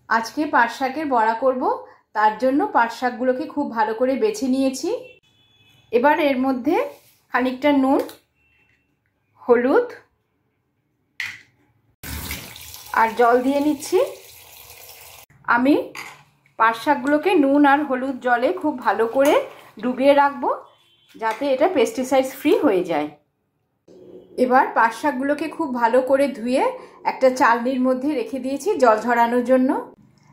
আজকে পাট শাকের বড়া করব, তার জন্য পাট শাকগুলোকে খুব ভালো করে বেছে নিয়েছি। এবার এর মধ্যে খানিকটা নুন, হলুদ আর জল দিয়ে নিচ্ছি। আমি পাট শাকগুলোকে নুন আর হলুদ জলে খুব ভালো করে ডুবিয়ে রাখবো, যাতে এটা পেস্টিসাইডস ফ্রি হয়ে যায়। এবার পাট শাকগুলোকে খুব ভালো করে ধুয়ে একটা চালনির মধ্যে রেখে দিয়েছি জল ঝরানোর জন্য।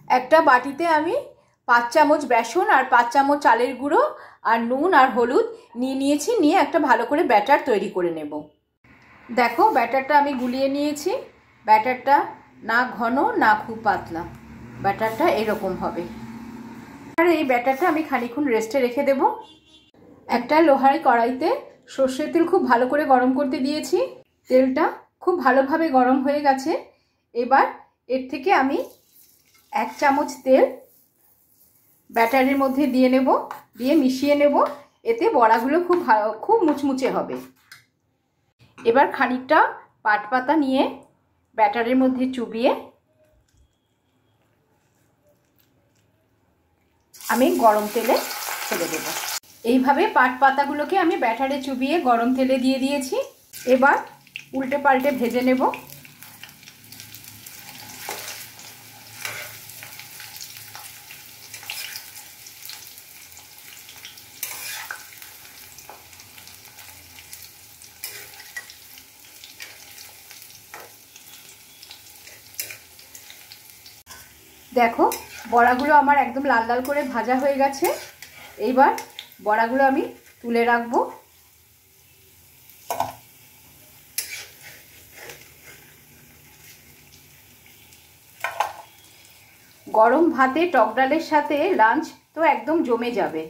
একটা বাটিতে আমি 5 চামচ বেসন আর 5 চামচ চালের গুঁড়ো আর নুন আর হলুদ নিয়েছি। নিয়ে একটা ভালো করে ব্যাটার তৈরি করে নেব। দেখো, ব্যাটারটা আমি গুলিয়ে নিয়েছি। ব্যাটারটা না ঘন না খুব পাতলা, ব্যাটারটা এরকম হবে। আর এই ব্যাটারটা আমি খানিকক্ষণ রেস্টে রেখে দেব। একটা লোহার কড়াইতে সর্ষের তেল খুব ভালো করে গরম করতে দিয়েছি। তেলটা খুব ভালোভাবে গরম হয়ে গেছে। এবার এর থেকে আমি 1 চামচ তেল ব্যাটারের মধ্যে দিয়ে নেব, দিয়ে মিশিয়ে নেব। এতে বড়াগুলো খুব মুচমুচে হবে। এবার খানিকটা পাট পাতা নিয়ে ব্যাটারের মধ্যে চুবিয়ে আমি গরম তেলে ছেড়ে দেব। এইভাবে পাট পাতাগুলোকে আমি ব্যাটারে চুবিয়ে গরম তেলে দিয়ে দিয়েছি। এবার উল্টে পাল্টে ভেজে নেব। দেখো, বড়াগুলো আমার একদম লাল লাল করে ভাজা হয়ে গেছে। এইবার বড়াগুলো আমি তুলে রাখবো। গরম ভাতে টক ডালের সাথে লাঞ্চ তো একদম জমে যাবে।